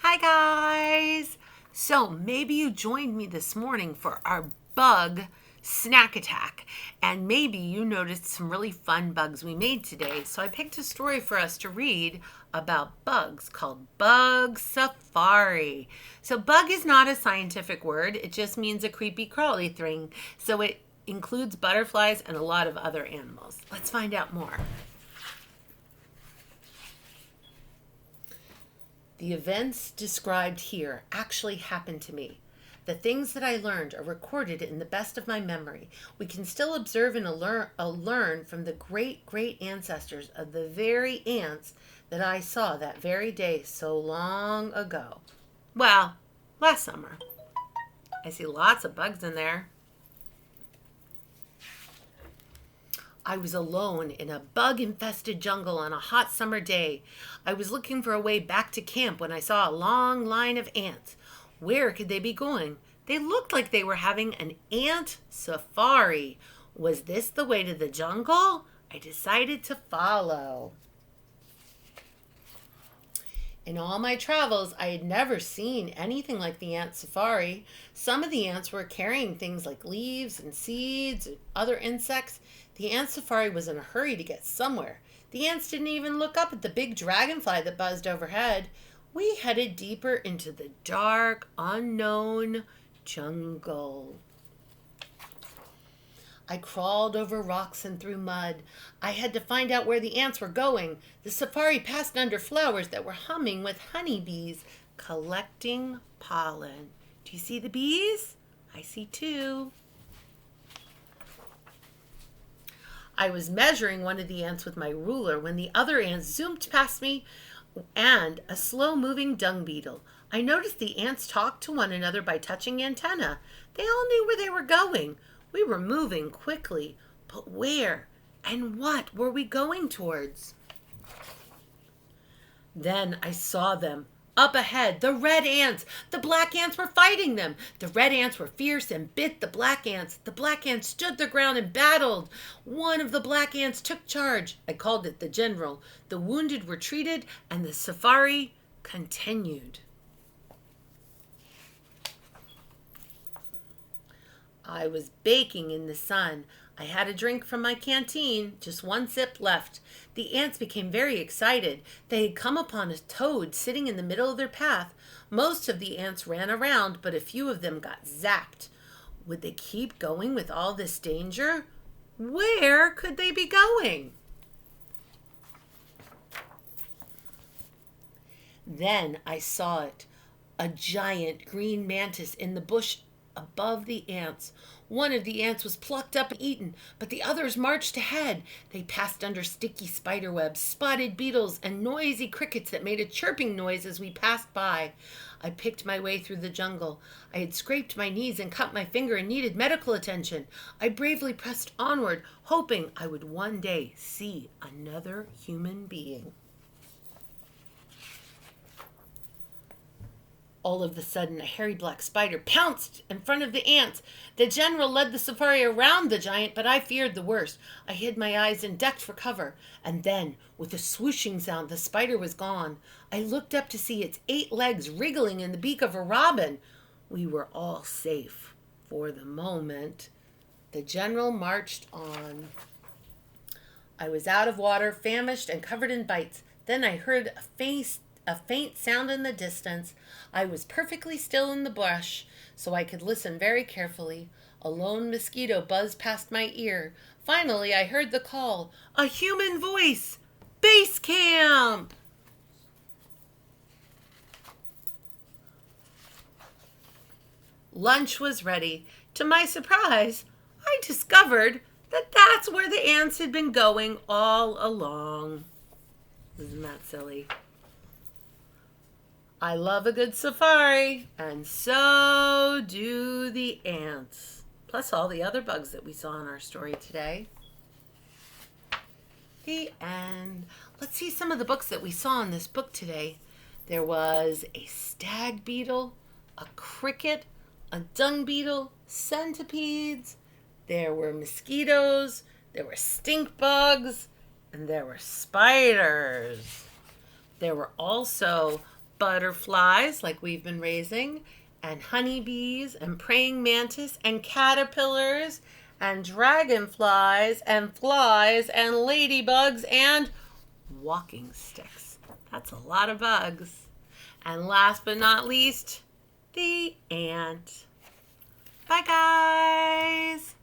Hi, guys. So maybe you joined me this morning for our bug snack attack, and maybe you noticed some really fun bugs we made today. So I picked a story for us to read about bugs called Bug Safari. So, bug is not a scientific word, it just means a creepy crawly thing. So, it includes butterflies and a lot of other animals. Let's find out more. The events described here actually happened to me. The things that I learned are recorded in the best of my memory. We can still observe and learn from the great great ancestors of the very ants that I saw that very day so long ago. Well, last summer. I see lots of bugs in there. I was alone in a bug infested jungle on a hot summer day. I was looking for a way back to camp when I saw a long line of ants. Where could they be going? They looked like they were having an ant safari. Was this the way to the jungle? I decided to follow. In all my travels, I had never seen anything like the ant safari. Some of the ants were carrying things like leaves and seeds and other insects. The ant safari was in a hurry to get somewhere. The ants didn't even look up at the big dragonfly that buzzed overhead. We headed deeper into the dark, unknown jungle. I crawled over rocks and through mud. I had to find out where the ants were going. The safari passed under flowers that were humming with honeybees collecting pollen. Do you see the bees? I see two. I was measuring one of the ants with my ruler when the other ants zoomed past me and a slow moving dung beetle. I noticed the ants talked to one another by touching antennae. They all knew where they were going. We were moving quickly, but where and what were we going towards? Then I saw them. Up ahead, the red ants. The black ants were fighting them. The red ants were fierce and bit the black ants. The black ants stood their ground and battled. One of the black ants took charge. I called it the general. The wounded were treated, and the safari continued. I was baking in the sun. I had a drink from my canteen, just one sip left. The ants became very excited. They had come upon a toad sitting in the middle of their path. Most of the ants ran around, but a few of them got zapped. Would they keep going with all this danger? Where could they be going? Then I saw it, a giant green mantis in the bush above the ants. One of the ants was plucked up and eaten, but the others marched ahead. They passed under sticky spider webs, spotted beetles, and noisy crickets that made a chirping noise as we passed by. I picked my way through the jungle. I had scraped my knees and cut my finger and needed medical attention. I bravely pressed onward, hoping I would one day see another human being. All of a sudden, a hairy black spider pounced in front of the ants. The general led the safari around the giant, but I feared the worst. I hid my eyes and ducked for cover. And then, with a swooshing sound, the spider was gone. I looked up to see its 8 legs wriggling in the beak of a robin. We were all safe for the moment. The general marched on. I was out of water, famished, and covered in bites. Then I heard a faint sound in the distance. I was perfectly still in the brush, so I could listen very carefully. A lone mosquito buzzed past my ear. Finally, I heard the call. A human voice! Base camp! Lunch was ready. To my surprise, I discovered that that's where the ants had been going all along. Isn't that silly? I love a good safari, and so do the ants. Plus all the other bugs that we saw in our story today. The end. Let's see some of the books that we saw in this book today. There was a stag beetle, a cricket, a dung beetle, centipedes. There were mosquitoes, there were stink bugs, and there were spiders. There were also butterflies like we've been raising, and honeybees, and praying mantis, and caterpillars, and dragonflies, and flies, and ladybugs, and walking sticks. That's a lot of bugs. And last but not least, the ant. Bye, guys.